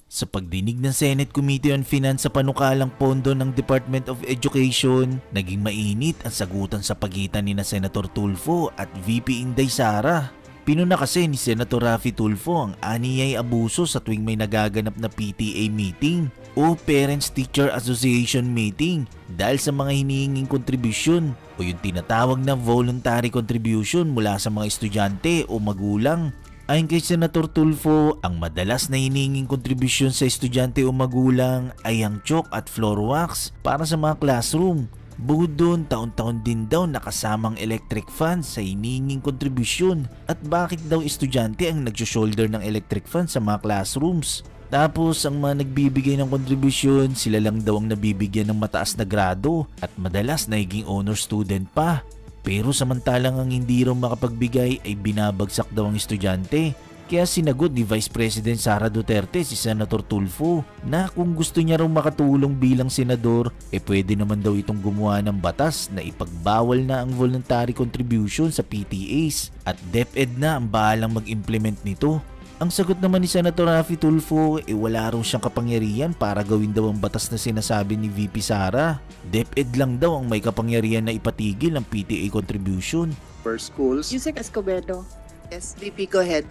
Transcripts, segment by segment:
Sa pagdinig ng Senate Committee on Finance sa panukalang pondo ng Department of Education, naging mainit ang sagutan sa pagitan ni Senator Tulfo at VP Inday Sara. Pinuna kasi ni Senator Raffy Tulfo ang aniyay abuso sa tuwing may nagaganap na PTA meeting o Parents Teacher Association meeting dahil sa mga hinihinging kontribusyon o yung tinatawag na voluntary contribution mula sa mga estudyante o magulang. Ayon kay Senator Tulfo, ang madalas na hinihinging kontribusyon sa estudyante o magulang ay ang chalk at floor wax para sa mga classroom. Bukod doon, taon-taon din daw nakasamang electric fan sa hinihinging kontribusyon at bakit daw estudyante ang nag-shoulder ng electric fan sa mga classrooms. Tapos ang mga nagbibigay ng kontribusyon, sila lang daw ang nabibigyan ng mataas na grado at madalas naging honor student pa. Pero samantalang ang hindi raw makapagbigay ay binabagsak daw ang estudyante. Kaya sinagot ni Vice President Sara Duterte si Senator Tulfo na kung gusto niya raw makatulong bilang senador, pwede naman daw itong gumawa ng batas na ipagbawal na ang voluntary contribution sa PTAs at DepEd na ang bahalang mag-implement nito. Ang sagot naman ni Senator Raffy Tulfo wala raw siyang kapangyarihan para gawin daw ang batas na sinasabi ni VP Sara. DepEd lang daw ang may kapangyarihan na ipatigil ang PTA contribution. For schools. Yusek Escobedo. Yes, VP, go ahead.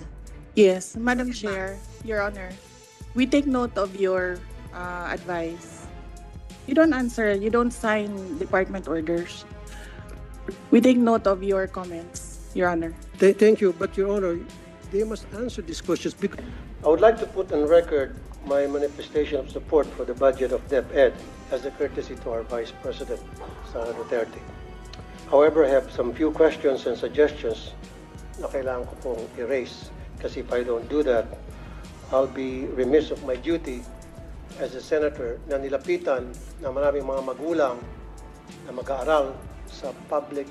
Yes, Madam Chair, Your Honor, we take note of your advice. You don't answer, you don't sign department orders. We take note of your comments, Your Honor. Thank you, but Your Honor, they must answer these questions because I would like to put on record my manifestation of support for the budget of DepEd as a courtesy to our Vice President, Sara Duterte. However, I have some few questions and suggestions na kailangan ko pong erase kasi if I don't do that, I'll be remiss of my duty as a senator na nilapitan na maraming mga magulang na mag-aaral sa public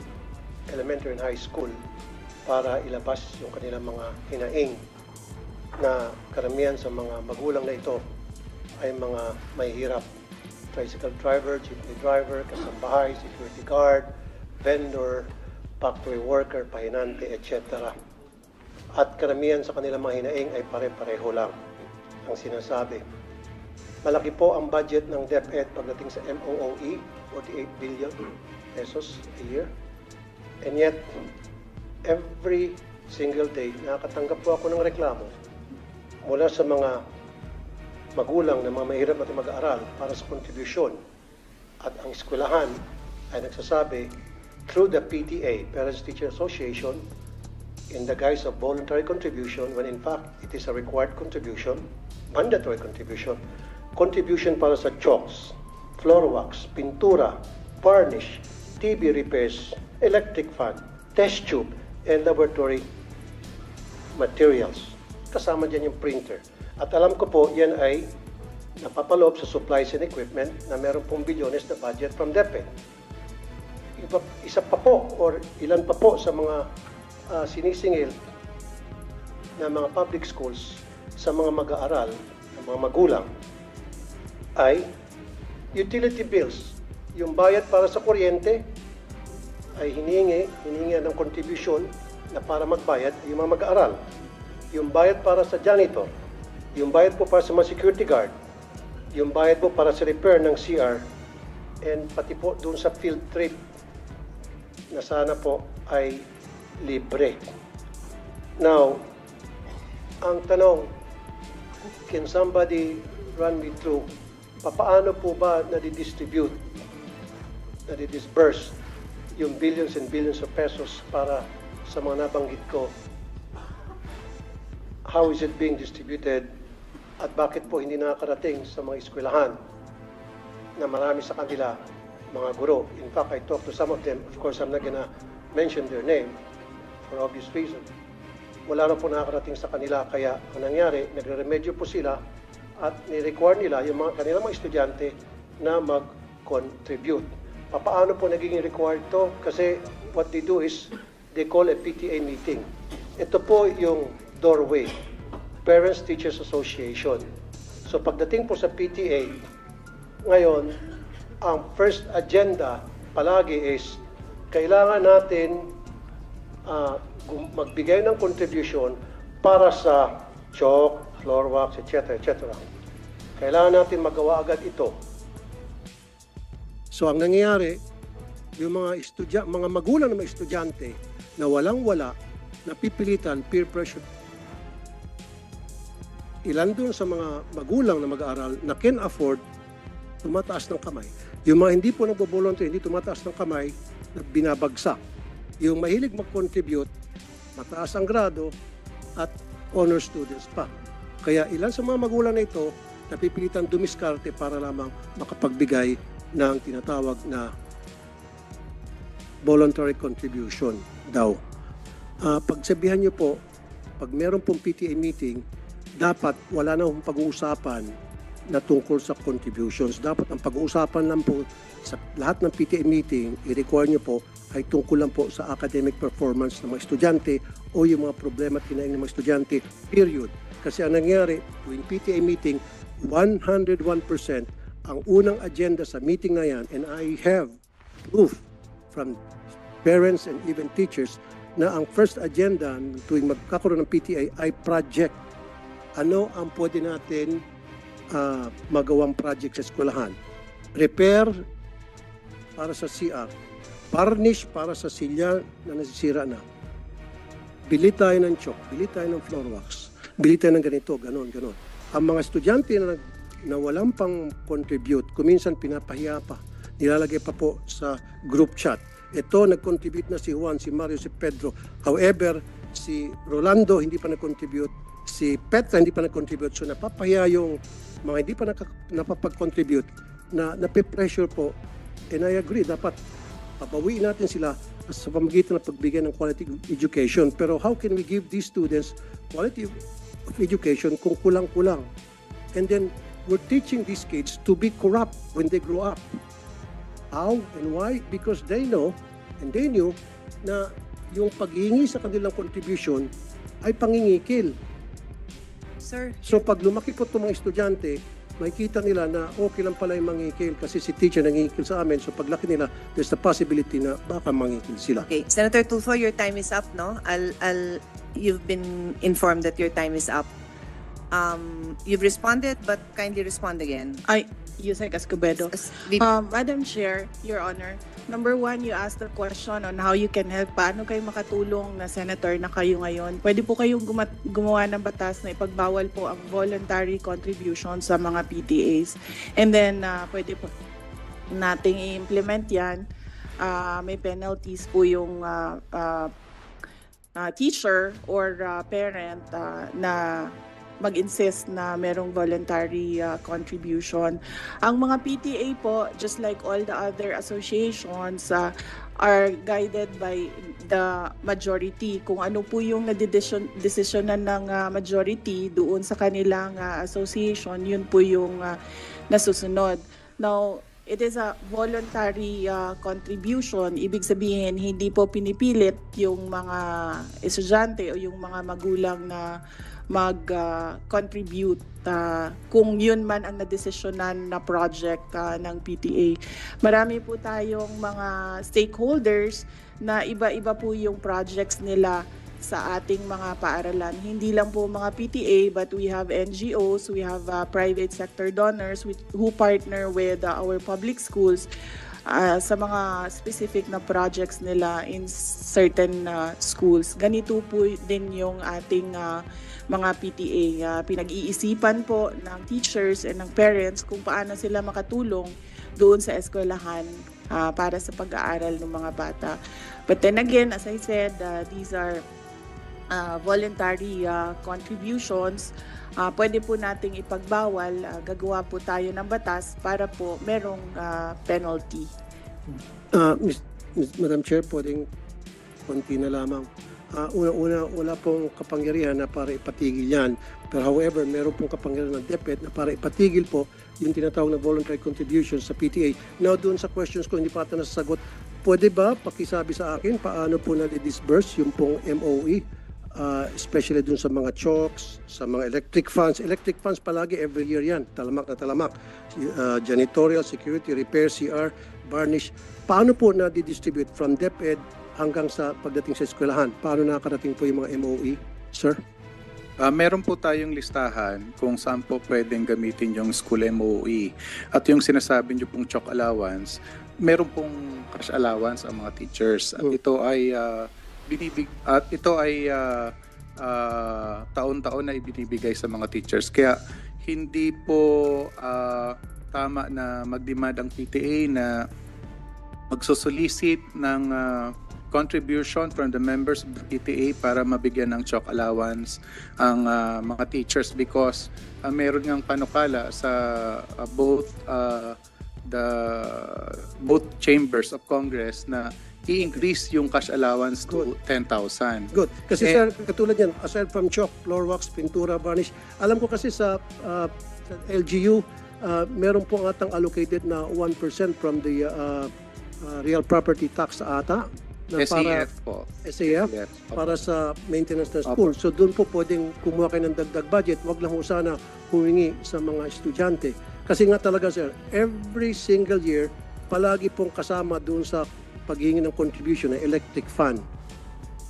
elementary and high school para ilabas yung kanilang mga hinaing na karamihan sa mga magulang na ito ay mga mahihirap. Tricycle driver, jeepney driver, kasambahay, security guard, vendor, factory worker, pahinante, etc. At karamihan sa kanilang mga hinaing ay pare-pareho lang ang sinasabi. Malaki po ang budget ng DepEd pagdating sa MOOE, 48 billion pesos a year. And yet, every single day, nakakatanggap po ako ng reklamo mula sa mga magulang na mga mahirap at mag-aaral para sa kontribusyon. At ang eskwelahan ay nagsasabi through the PTA, Parents Teacher Association, in the guise of voluntary contribution, when in fact it is a required contribution, mandatory contribution para sa chalks, floor wax, pintura, varnish, TV repairs, electric fan, test tube, and laboratory materials. Kasama dyan yung printer. At alam ko po, yan ay napapaloob sa supplies and equipment na meron pong bilyones na budget from DepEd. Isa pa po, or ilan pa po sa mga sinisingil na mga public schools sa mga mag-aaral, mga magulang, ay utility bills. Yung bayad para sa kuryente, ay hiningi ng contribution na para magbayad yung mga mag-aaral. Yung bayad para sa janitor, yung bayad po para sa mga security guard, yung bayad po para sa repair ng CR, and pati po doon sa field trip na sana po ay libre. Now, ang tanong, can somebody run me through, paano po ba nadi-distribute, nadi-disburse yung billions and billions of pesos para sa mga nabanggit ko? How is it being distributed? At bakit po hindi nakakarating sa mga eskwelahan na marami sa kanila mga guro? In fact, I talked to some of them. Of course, I'm not gonna mention their name for obvious reason. Wala na po nakakarating sa kanila. Kaya ang nangyari, nagre-remedyo po sila at ni-require nila yung mga kanilang mga estudyante na mag-contribute. Paano po nagiging required to? Kasi what they do is they call a PTA meeting. Ito po yung doorway, Parents Teachers Association. So pagdating po sa PTA, ngayon, ang first agenda palagi is kailangan natin magbigay ng contribution para sa chalk, floor wax, etc., etc. Kailangan natin magawa agad ito. So ang nangyayari, yung mga magulang ng mga estudyante na walang-wala, napipilitan, peer pressure. Ilan doon sa mga magulang na mag-aaral na can afford, tumataas ng kamay. Yung mga hindi po nagbo-volunteer, hindi tumataas ng kamay, na binabagsak. Yung mahilig mag-contribute, mataas ang grado at honor students pa. Kaya ilan sa mga magulang na ito, napipilitan dumiskarte para lamang makapagbigay ng tinatawag na voluntary contribution daw. Pagsabihan niyo po, pag meron pong PTA meeting, dapat wala na akong pag-uusapan na tungkol sa contributions. Dapat ang pag-uusapan lang po sa lahat ng PTA meeting, i-require niyo po ay tungkol lang po sa academic performance ng mga estudyante o yung mga problema at hinaing ng mga estudyante, period. Kasi ang nangyari, tuwing PTA meeting, 101% ang unang agenda sa meeting na yan, and I have proof from parents and even teachers na ang first agenda tuwing magkakaroon ng PTA ay project. Ano ang pwede natin magawang project sa eskwelahan? Repair para sa CR, varnish para sa silya na nasisira na, bili tayo ng chalk, bili tayo ng floor wax, bili tayo ng ganito, ganon. Ang mga estudyante na walang pang contribute, kuminsan pinapahiya pa, nilalagay pa po sa group chat. Ito, nag-contribute na si Juan, si Mario, si Pedro. However, si Rolando hindi pa nag-contribute, si Petra hindi pa nag-contribute. So napapahiya yung mga hindi pa napapag-contribute na nape-pressure po. And I agree, dapat papawiin natin sila sa pamagitan ng pagbigay ng quality education. Pero how can we give these students quality of education kung kulang-kulang? And then, we're teaching these kids to be corrupt when they grow up. How and why? Because they know and they knew na yung paghingi sa kanilang contribution ay pangingikil. Sir, So pag lumaki po itong mga estudyante, makikita nila na okay lang pala yung mangingikil kasi si teacher nangingikil sa amin. So paglaki nila, there's the possibility na baka mangingikil sila. okay. Senator Tulfo, your time is up, no? You've been informed that your time is up. You've responded, but kindly respond again. Yusek Escobedo. Madam Chair, Your Honor, number one, you asked the question on how you can help. Paano kayo makatulong na senator na kayo ngayon? Pwede po kayong gumawa ng batas na ipagbawal po ang voluntary contribution sa mga PTAs. And then, pwede po nating i-implement yan. May penalties po yung teacher or parent na mag-insist na merong voluntary contribution. Ang mga PTA po, just like all the other associations, are guided by the majority. Kung ano po yung nadesisyonan ng majority doon sa kanilang association, yun po yung nasusunod. Now, it is a voluntary contribution. Ibig sabihin, hindi po pinipilit yung mga estudyante o yung mga magulang na mag-contribute kung yun man ang nadesisyonan na project ng PTA. Marami po tayong mga stakeholders na iba-iba po yung projects nila sa ating mga paaralan. Hindi lang po mga PTA, but we have NGOs, we have private sector donors who partner with our public schools sa mga specific na projects nila in certain schools. Ganito po din yung ating mga PTA. Pinag-iisipan po ng teachers and ng parents kung paano sila makatulong doon sa eskwelahan para sa pag-aaral ng mga bata. But then again, as I said, these are voluntary contributions. Pwede po nating ipagbawal, gagawa po tayo ng batas para po merong penalty. Madam Chair, pwedeng konti na lamang. Una, wala pong kapangyarihan na para ipatigil yan. Pero however, meron pong kapangyarihan ng DepEd na para ipatigil po yung tinatawag na voluntary contributions sa PTA. Now, doon sa questions ko, hindi pa ata nasasagot. Pwede ba pakisabi sa akin paano po na-disburse yung pong MOE? Especially dun sa mga chalks, sa mga electric funds. Electric funds palagi every year yan, talamak na talamak. Janitorial, security, repair, CR, varnish. Paano po na-distribute from DepEd hanggang sa pagdating sa eskwelahan? Paano nakarating po yung mga MOE, sir? Meron po tayong listahan kung saan po pwedeng gamitin yung school MOE. At yung sinasabi niyo pong chalk allowance, meron pong cash allowance ang mga teachers. At ito ay taon-taon na ibinibigay sa mga teachers. Kaya hindi po tama na mag-demand ang PTA na magsosolicit ng contribution from the members of the PTA para mabigyan ng chalk allowance ang mga teachers because meron ngang panukala sa both chambers of Congress na i-increase yung cash allowance to 10,000. Good. Kasi sir, katulad yan, aside from chalk, floor wax, pintura, varnish, alam ko kasi sa LGU, meron po atang allocated na 1% from the real property tax ata. Na SAF po. SAF para sa maintenance ng school. So doon po pwedeng kumuha kayo ng dagdag budget. Wag lang po sana humingi sa mga estudyante. Kasi nga talaga sir, every single year, palagi pong kasama doon sa paghingi ng contribution ng electric fan.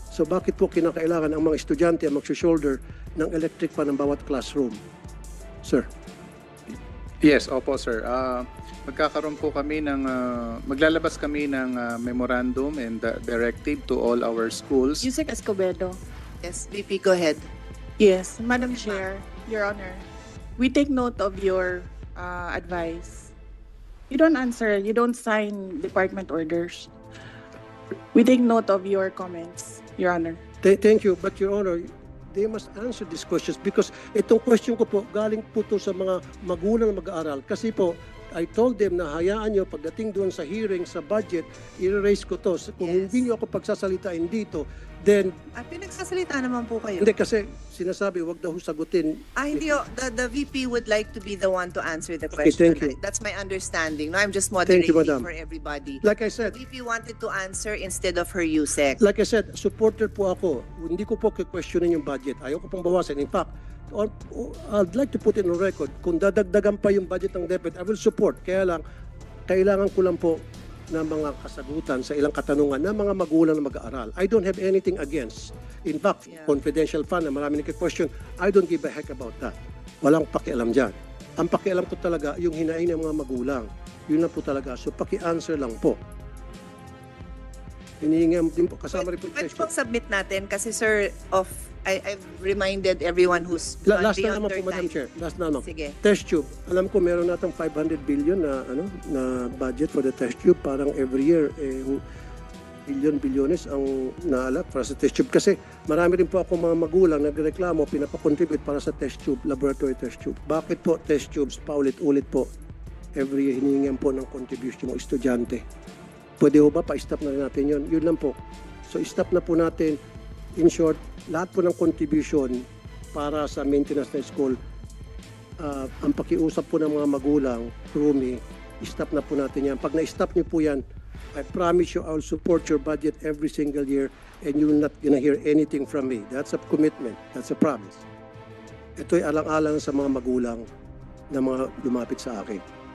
So bakit po kinakailangan ang mga estudyante ang mag-shoulder ng electric fan ng bawat classroom? Sir. Yes, opo sir. Magkakaroon po kami ng, maglalabas kami ng memorandum and directive to all our schools. Yusek Escobedo. Yes, VP, go ahead. Yes, Madam Chair, Your Honor. We take note of your advice. You don't answer, you don't sign department orders. We take note of your comments, Your Honor. Thank you, but Your Honor, they must answer these questions because itong question ko po, galing po to sa mga magulang na mag-aaral. Kasi po, I told them na hayaan nyo pagdating doon sa hearing, sa budget, i-raise ko to. Kung hindi nyo ako pagsasalitain dito, then... pinagsasalita naman po kayo. Hindi kasi sinasabi, wag daw sagutin. Hindi, the VP would like to be the one to answer the Okay, question. thank you. That's my understanding. No, I'm just Thank you, moderating Madam. for everybody. Like I said, The VP wanted to answer instead of her Yusek. Like I said, supporter po ako. Hindi ko po questionin yung budget. Ayaw ko pong bawasan. In fact, I'd like to put it on record, kung dadagdagan pa yung budget ng DepEd, I will support. Kaya lang, kailangan ko lang po ng mga kasagutan sa ilang katanungan ng mga magulang na mag-aaral. I don't have anything against. In fact, confidential fund na marami nagka-question, I don't give a heck about that. Walang pakialam dyan. Ang pakialam ko talaga, yung hinain ng mga magulang. Yun lang po talaga. So, paki-answer lang po. Hinihingi din po, kasama rin po Pwede question. pong submit natin kasi sir, I've reminded everyone who's Last na beyond naman their po, Madam time. Chair. Last na naman. Sige. Test tube. Alam ko meron natang 500 billion na budget for the test tube. Parang every year, bilyones ang naalak para sa test tube. Kasi marami rin po ako mga magulang nagreklamo, pinapakontribute para sa test tube, laboratory test tube. Bakit po test tubes paulit-ulit po? Every year hiningan po ng contribution ng estudyante. Pwede ho ba pa-stop na rin natin yun? Yun lang po. So stop na po natin. In short, lahat po ng contribution para sa maintenance ng school, ang pakiusap po ng mga magulang, Rumi, stop na po natin yan. Pag na-stop niyo po yan, I promise you I will support your budget every single year and you will not gonna hear anything from me. That's a commitment. That's a promise. Ito'y alang-alang sa mga magulang na mga lumapit sa akin.